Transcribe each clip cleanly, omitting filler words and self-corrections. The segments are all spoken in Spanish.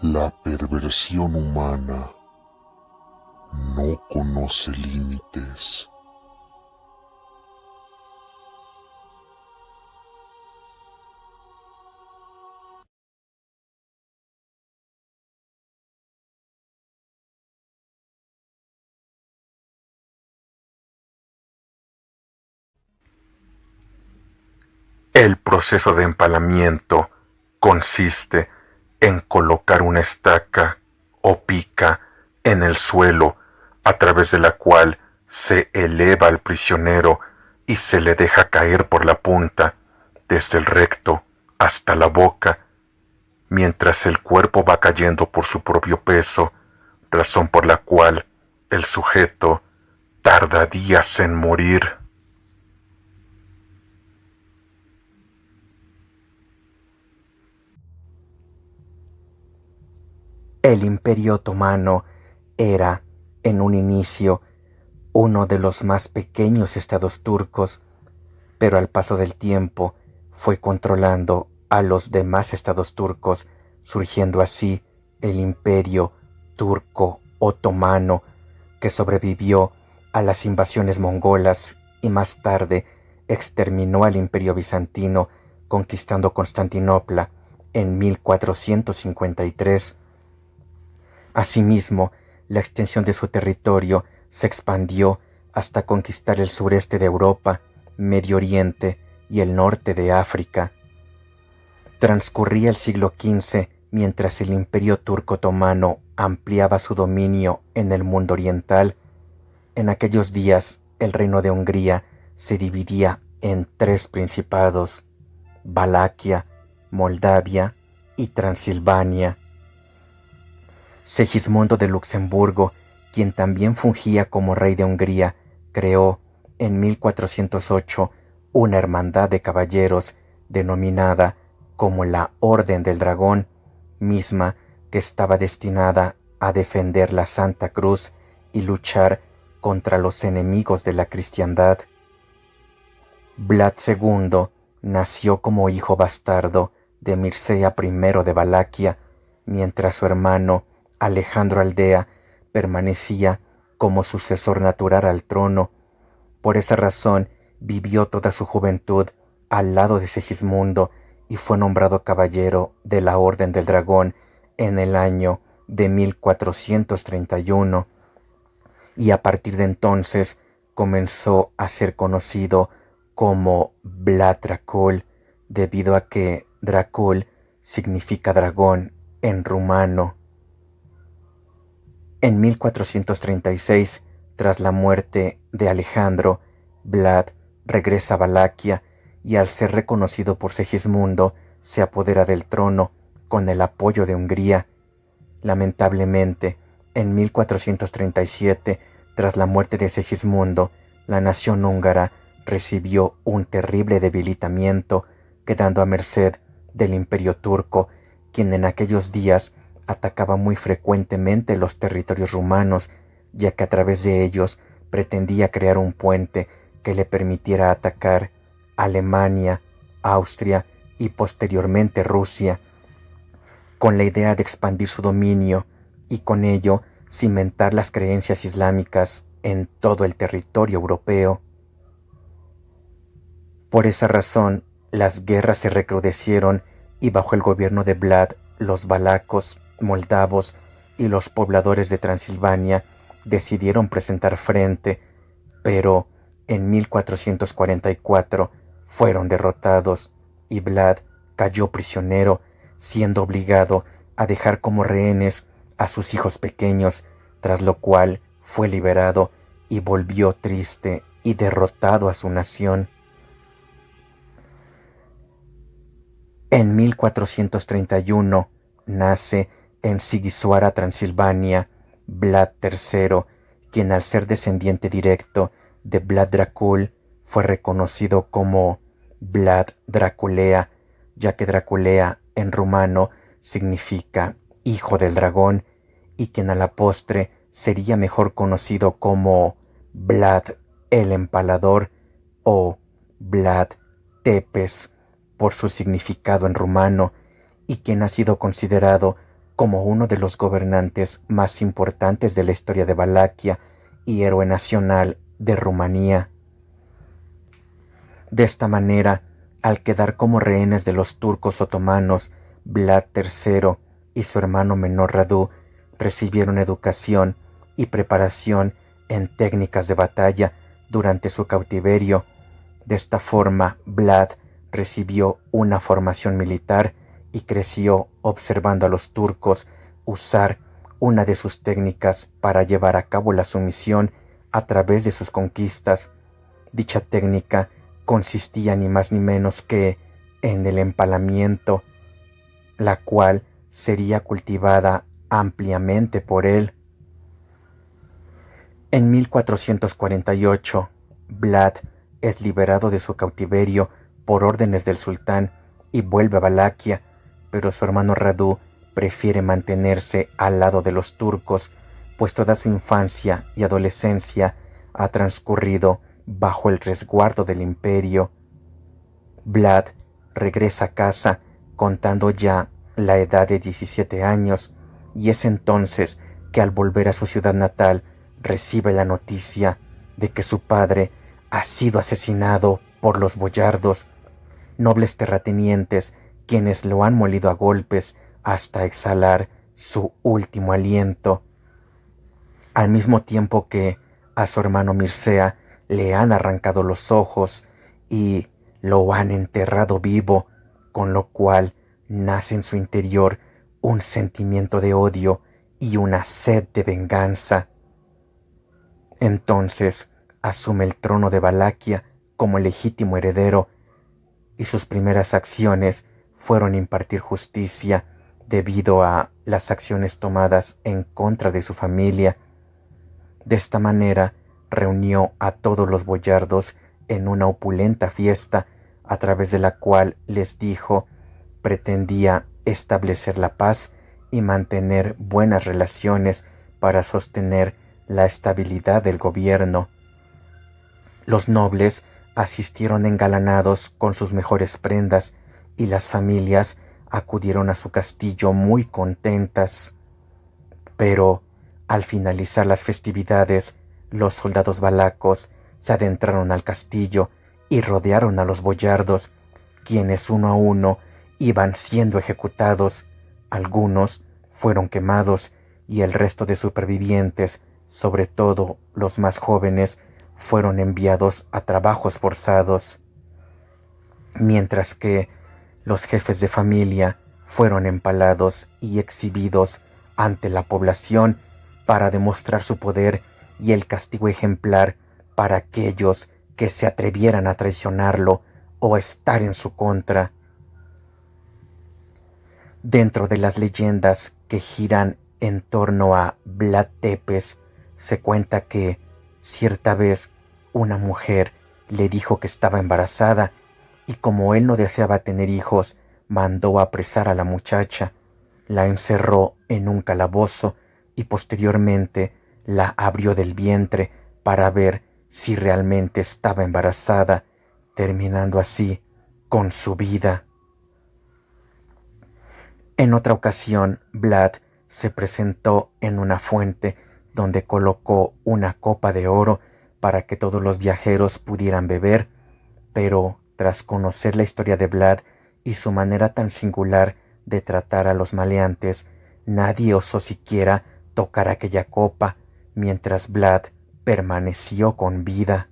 La perversión humana no conoce límites. El proceso de empalamiento consiste en colocar una estaca o pica en el suelo a través de la cual se eleva al prisionero y se le deja caer por la punta, desde el recto hasta la boca, mientras el cuerpo va cayendo por su propio peso, razón por la cual el sujeto tarda días en morir. El Imperio Otomano era, en un inicio, uno de los más pequeños estados turcos, pero al paso del tiempo fue controlando a los demás estados turcos, surgiendo así el Imperio Turco Otomano, que sobrevivió a las invasiones mongolas y más tarde exterminó al Imperio Bizantino, conquistando Constantinopla en 1453. Asimismo, la extensión de su territorio se expandió hasta conquistar el sureste de Europa, Medio Oriente y el norte de África. Transcurría el siglo XV mientras el Imperio Turco Otomano ampliaba su dominio en el mundo oriental. En aquellos días, el reino de Hungría se dividía en tres principados: Valaquia, Moldavia y Transilvania. Segismundo de Luxemburgo, quien también fungía como rey de Hungría, creó en 1408 una hermandad de caballeros denominada como la Orden del Dragón, misma que estaba destinada a defender la Santa Cruz y luchar contra los enemigos de la cristiandad. Vlad II nació como hijo bastardo de Mircea I de Valaquia, mientras su hermano Alejandro Aldea permanecía como sucesor natural al trono. Por esa razón vivió toda su juventud al lado de Segismundo y fue nombrado caballero de la Orden del Dragón en el año de 1431, y a partir de entonces comenzó a ser conocido como Vlad Dracul, debido a que Dracul significa dragón en rumano. En 1436, tras la muerte de Alejandro, Vlad regresa a Valaquia y, al ser reconocido por Segismundo, se apodera del trono con el apoyo de Hungría. Lamentablemente, en 1437, tras la muerte de Segismundo, la nación húngara recibió un terrible debilitamiento, quedando a merced del Imperio Turco, quien en aquellos días atacaba muy frecuentemente los territorios rumanos, ya que a través de ellos pretendía crear un puente que le permitiera atacar Alemania, Austria y posteriormente Rusia, con la idea de expandir su dominio y con ello cimentar las creencias islámicas en todo el territorio europeo. Por esa razón, las guerras se recrudecieron y bajo el gobierno de Vlad, los valacos, moldavos y los pobladores de Transilvania decidieron presentar frente, pero en 1444 fueron derrotados y Vlad cayó prisionero, siendo obligado a dejar como rehenes a sus hijos pequeños, tras lo cual fue liberado y volvió triste y derrotado a su nación. En 1431 nace en Sighisoara, Transilvania, Vlad III, quien, al ser descendiente directo de Vlad Dracul, fue reconocido como Vlad Draculea, ya que Draculea en rumano significa hijo del dragón, y quien a la postre sería mejor conocido como Vlad el Empalador o Vlad Tepes por su significado en rumano, y quien ha sido considerado como uno de los gobernantes más importantes de la historia de Valaquia y héroe nacional de Rumanía. De esta manera, al quedar como rehenes de los turcos otomanos, Vlad III y su hermano menor Radu recibieron educación y preparación en técnicas de batalla durante su cautiverio. De esta forma, Vlad recibió una formación militar y creció observando a los turcos usar una de sus técnicas para llevar a cabo la sumisión a través de sus conquistas. Dicha técnica consistía ni más ni menos que en el empalamiento, la cual sería cultivada ampliamente por él. En 1448, Vlad es liberado de su cautiverio por órdenes del sultán y vuelve a Valaquia, pero su hermano Radu prefiere mantenerse al lado de los turcos, pues toda su infancia y adolescencia ha transcurrido bajo el resguardo del imperio. Vlad regresa a casa contando ya la edad de 17 años, y es entonces que al volver a su ciudad natal recibe la noticia de que su padre ha sido asesinado por los boyardos, nobles terratenientes quienes lo han molido a golpes hasta exhalar su último aliento, al mismo tiempo que a su hermano Mircea le han arrancado los ojos y lo han enterrado vivo, con lo cual nace en su interior un sentimiento de odio y una sed de venganza. Entonces asume el trono de Valaquia como legítimo heredero, y sus primeras acciones fueron impartir justicia debido a las acciones tomadas en contra de su familia. De esta manera reunió a todos los boyardos en una opulenta fiesta, a través de la cual les dijo pretendía establecer la paz y mantener buenas relaciones para sostener la estabilidad del gobierno. Los nobles asistieron engalanados con sus mejores prendas y las familias acudieron a su castillo muy contentas. Pero al finalizar las festividades, los soldados valacos se adentraron al castillo y rodearon a los boyardos, quienes uno a uno iban siendo ejecutados. Algunos fueron quemados y el resto de supervivientes, sobre todo los más jóvenes, fueron enviados a trabajos forzados, mientras que los jefes de familia fueron empalados y exhibidos ante la población para demostrar su poder y el castigo ejemplar para aquellos que se atrevieran a traicionarlo o a estar en su contra. Dentro de las leyendas que giran en torno a Vlad Tepes, se cuenta que cierta vez una mujer le dijo que estaba embarazada y como él no deseaba tener hijos, mandó apresar a la muchacha, la encerró en un calabozo y posteriormente la abrió del vientre para ver si realmente estaba embarazada, terminando así con su vida. En otra ocasión, Vlad se presentó en una fuente donde colocó una copa de oro para que todos los viajeros pudieran beber, pero tras conocer la historia de Vlad y su manera tan singular de tratar a los maleantes, nadie osó siquiera tocar aquella copa mientras Vlad permaneció con vida.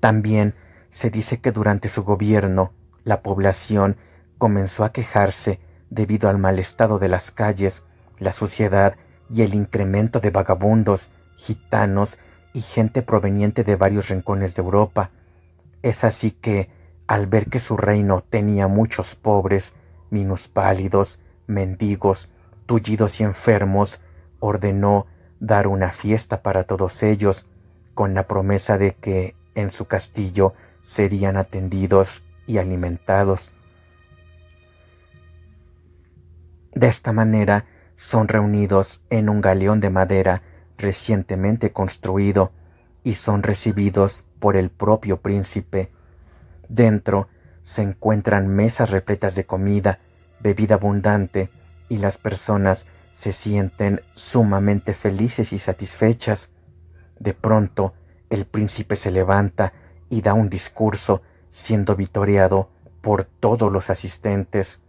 También se dice que durante su gobierno la población comenzó a quejarse debido al mal estado de las calles, la suciedad y el incremento de vagabundos, gitanos y gente proveniente de varios rincones de Europa. Es así que, al ver que su reino tenía muchos pobres, minusválidos, mendigos, tullidos y enfermos, ordenó dar una fiesta para todos ellos, con la promesa de que en su castillo serían atendidos y alimentados. De esta manera son reunidos en un galeón de madera recientemente construido y son recibidos por el propio príncipe. Dentro se encuentran mesas repletas de comida, bebida abundante y las personas se sienten sumamente felices y satisfechas. De pronto, el príncipe se levanta y da un discurso, siendo vitoreado por todos los asistentes.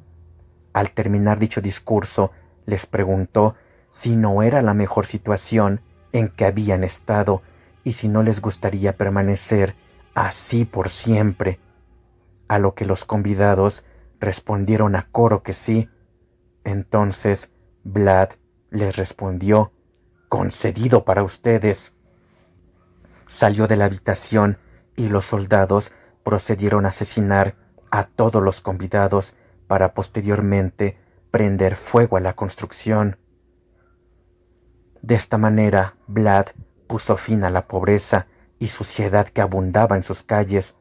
Al terminar dicho discurso, les preguntó si no era la mejor situación en que habían estado y si no les gustaría permanecer así por siempre. A lo que los convidados respondieron a coro que sí. Entonces Vlad les respondió: «Concedido para ustedes». Salió de la habitación y los soldados procedieron a asesinar a todos los convidados para posteriormente prender fuego a la construcción. De esta manera, Vlad puso fin a la pobreza y suciedad que abundaba en sus calles,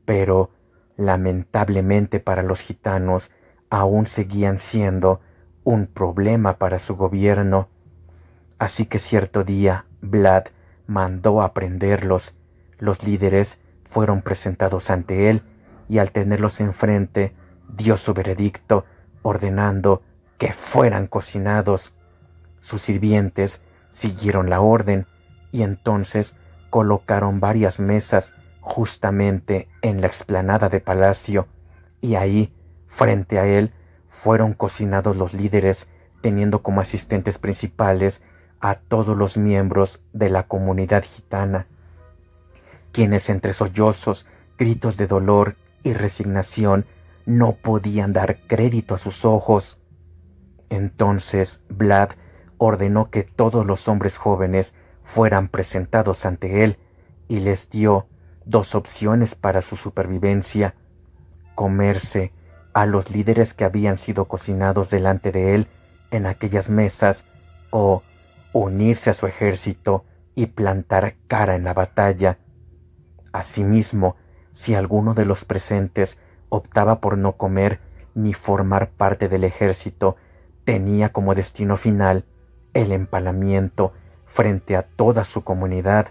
pero lamentablemente para los gitanos aún seguían siendo un problema para su gobierno. Así que cierto día Vlad mandó a prenderlos. Los líderes fueron presentados ante él y al tenerlos enfrente dio su veredicto ordenando que fueran cocinados. Sus sirvientes siguieron la orden y entonces colocaron varias mesas justamente en la explanada de palacio y ahí, frente a él, fueron cocinados los líderes, teniendo como asistentes principales a todos los miembros de la comunidad gitana, quienes entre sollozos, gritos de dolor y resignación no podían dar crédito a sus ojos. Entonces Vlad ordenó que todos los hombres jóvenes fueran presentados ante él y les dio dos opciones para su supervivencia: comerse a los líderes que habían sido cocinados delante de él en aquellas mesas o unirse a su ejército y plantar cara en la batalla. Asimismo, si alguno de los presentes optaba por no comer ni formar parte del ejército, tenía como destino final el empalamiento frente a toda su comunidad.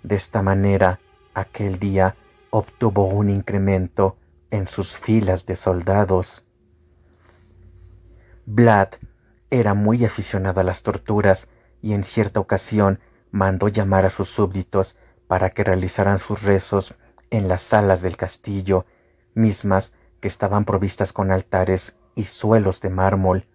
De esta manera, aquel día obtuvo un incremento en sus filas de soldados. Vlad era muy aficionado a las torturas y en cierta ocasión mandó llamar a sus súbditos para que realizaran sus rezos en las salas del castillo, mismas que estaban provistas con altares y suelos de mármol.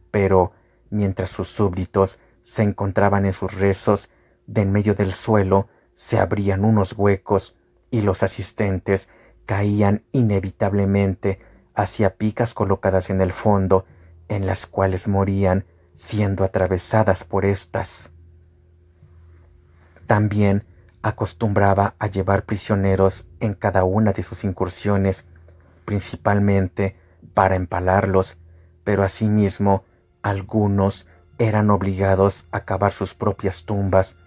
Pero mientras sus súbditos se encontraban en sus rezos, de en medio del suelo se abrían unos huecos y los asistentes caían inevitablemente hacia picas colocadas en el fondo, en las cuales morían siendo atravesadas por éstas. También acostumbraba a llevar prisioneros en cada una de sus incursiones, principalmente para empalarlos, pero asimismo algunos eran obligados a cavar sus propias tumbas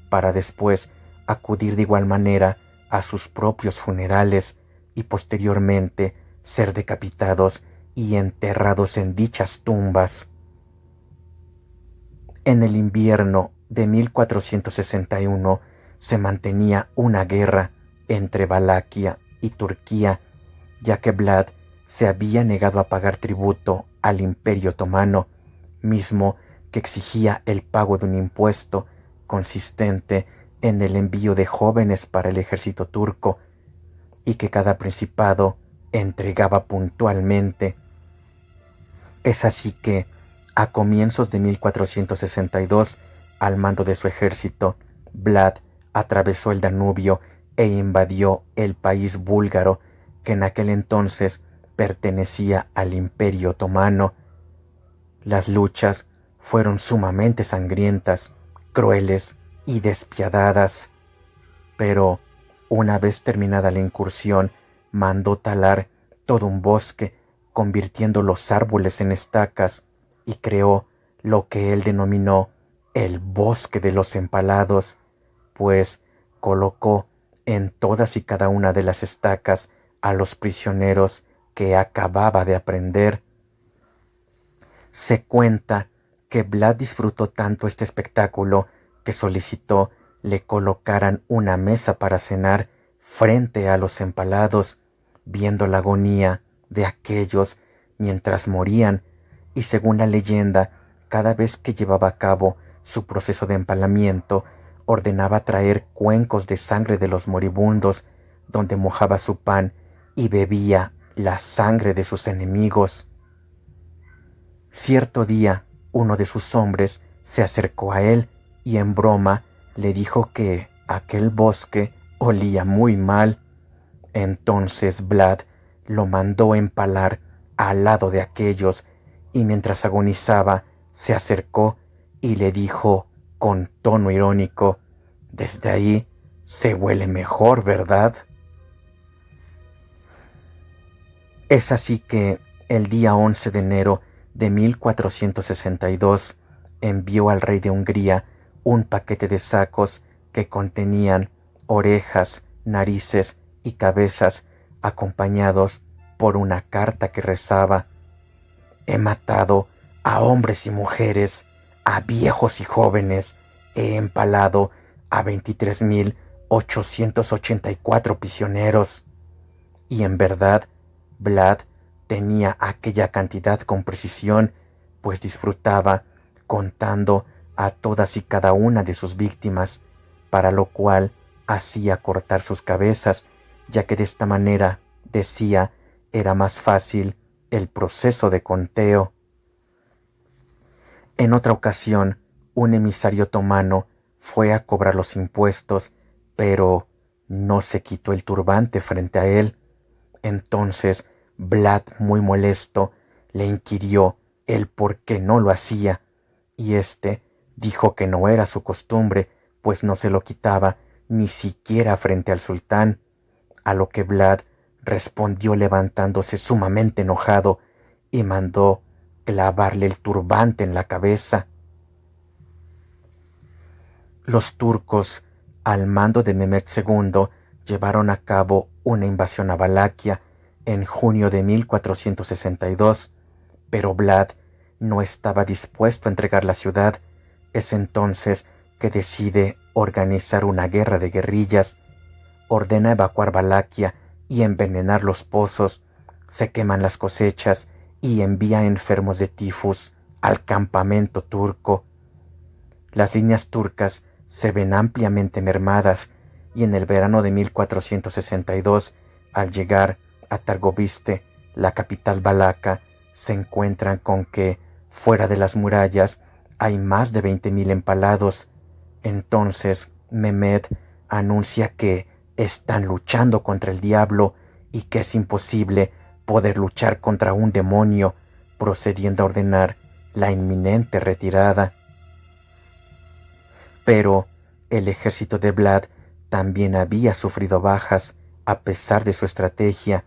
para después acudir de igual manera a sus propios funerales y posteriormente ser decapitados y enterrados en dichas tumbas. En el invierno de 1461 se mantenía una guerra entre Valaquia y Turquía, ya que Vlad se había negado a pagar tributo al Imperio Otomano, mismo que exigía el pago de un impuesto consistente en el envío de jóvenes para el ejército turco y que cada principado entregaba puntualmente. Es así que, a comienzos de 1462, al mando de su ejército, Vlad atravesó el Danubio e invadió el país búlgaro, que en aquel entonces pertenecía al Imperio Otomano. Las luchas fueron sumamente sangrientas, crueles y despiadadas, pero una vez terminada la incursión, mandó talar todo un bosque, convirtiendo los árboles en estacas, y creó lo que él denominó el Bosque de los Empalados, pues colocó en todas y cada una de las estacas a los prisioneros que acababa de aprender. Se cuenta que Vlad disfrutó tanto este espectáculo que solicitó le colocaran una mesa para cenar frente a los empalados, viendo la agonía de aquellos mientras morían. y según la leyenda, cada vez que llevaba a cabo su proceso de empalamiento, ordenaba traer cuencos de sangre de los moribundos, donde mojaba su pan y bebía la sangre de sus enemigos. Cierto día, uno de sus hombres se acercó a él y en broma le dijo que aquel bosque olía muy mal. Entonces Vlad lo mandó empalar al lado de aquellos y mientras agonizaba se acercó y le dijo con tono irónico: «Desde ahí se huele mejor, ¿verdad?». Es así que el día 11 de enero de 1462 envió al rey de Hungría un paquete de sacos que contenían orejas, narices y cabezas, acompañados por una carta que rezaba: «He matado a hombres y mujeres, a viejos y jóvenes, he empalado a 23.884 prisioneros». Y en verdad, Vlad tenía aquella cantidad con precisión, pues disfrutaba contando a todas y cada una de sus víctimas, para lo cual hacía cortar sus cabezas, ya que de esta manera, decía, era más fácil el proceso de conteo. En otra ocasión, un emisario otomano fue a cobrar los impuestos, pero no se quitó el turbante frente a él. Entonces Vlad, muy molesto, le inquirió el por qué no lo hacía, y éste dijo que no era su costumbre, pues no se lo quitaba ni siquiera frente al sultán, a lo que Vlad respondió levantándose sumamente enojado y mandó clavarle el turbante en la cabeza. Los turcos, al mando de Mehmed II, llevaron a cabo una invasión a Valaquia en junio de 1462, pero Vlad no estaba dispuesto a entregar la ciudad. Es entonces que decide organizar una guerra de guerrillas, ordena evacuar Valaquia y envenenar los pozos, se queman las cosechas y envía enfermos de tifus al campamento turco. Las líneas turcas se ven ampliamente mermadas y en el verano de 1462, al llegar a Targoviste, la capital valaca, se encuentran con que, fuera de las murallas, hay más de 20.000 empalados. Entonces Mehmed anuncia que están luchando contra el diablo y que es imposible poder luchar contra un demonio, procediendo a ordenar la inminente retirada. Pero el ejército de Vlad también había sufrido bajas a pesar de su estrategia,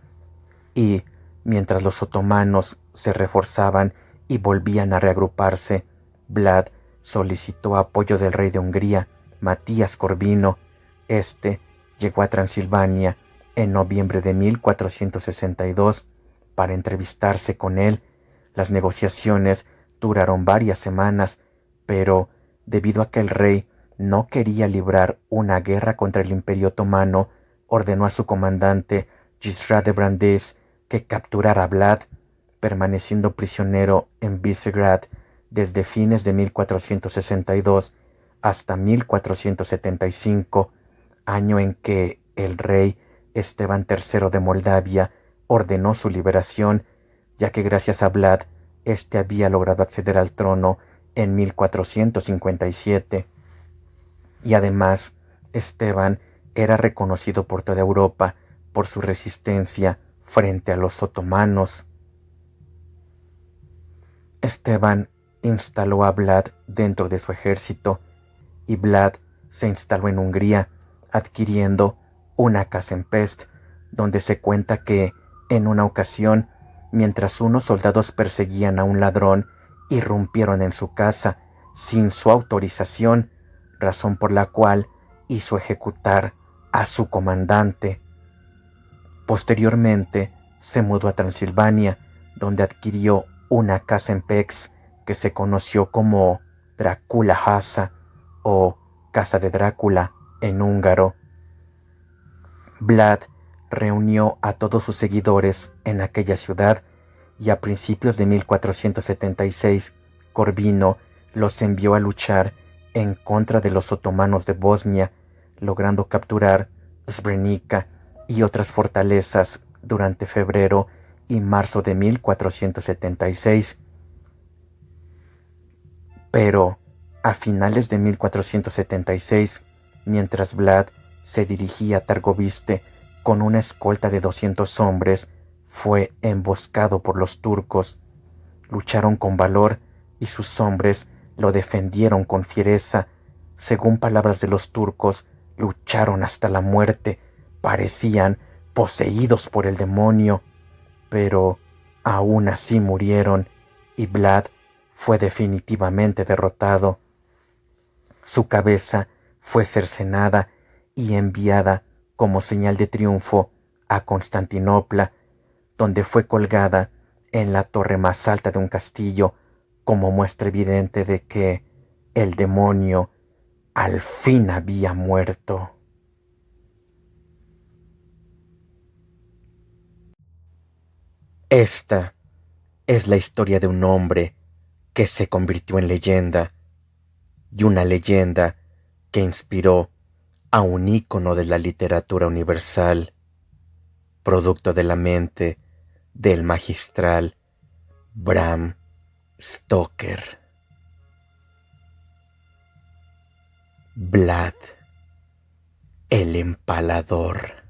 y mientras los otomanos se reforzaban y volvían a reagruparse, Vlad solicitó apoyo del rey de Hungría, Matías Corvino. Este llegó a Transilvania en noviembre de 1462 para entrevistarse con él. Las negociaciones duraron varias semanas, pero debido a que el rey no quería librar una guerra contra el Imperio Otomano, ordenó a su comandante, Gisra de Brandes, que capturara a Vlad, permaneciendo prisionero en Visegrad desde fines de 1462 hasta 1475, año en que el rey Esteban III de Moldavia ordenó su liberación, ya que gracias a Vlad, este había logrado acceder al trono en 1457. Y además, Esteban era reconocido por toda Europa por su resistencia frente a los otomanos. Esteban instaló a Vlad dentro de su ejército y Vlad se instaló en Hungría, adquiriendo una casa en Pest, donde se cuenta que, en una ocasión, mientras unos soldados perseguían a un ladrón, irrumpieron en su casa sin su autorización, razón por la cual hizo ejecutar a su comandante. Posteriormente se mudó a Transilvania, donde adquirió una casa en Pécs que se conoció como Dracula Háza o Casa de Drácula en húngaro. Vlad reunió a todos sus seguidores en aquella ciudad y a principios de 1476 Corvino los envió a luchar en contra de los otomanos de Bosnia, logrando capturar Srebrenica y otras fortalezas durante febrero y marzo de 1476. Pero a finales de 1476, mientras Vlad se dirigía a Targoviste con una escolta de 200 hombres, fue emboscado por los turcos. Lucharon con valor y sus hombres lo defendieron con fiereza. Según palabras de los turcos, lucharon hasta la muerte, parecían poseídos por el demonio, pero aún así murieron y Vlad fue definitivamente derrotado. Su cabeza fue cercenada y enviada como señal de triunfo a Constantinopla, donde fue colgada en la torre más alta de un castillo como muestra evidente de que el demonio al fin había muerto. Esta es la historia de un hombre que se convirtió en leyenda, y una leyenda que inspiró a un ícono de la literatura universal, producto de la mente del magistral Bram Stoker. Vlad el Empalador.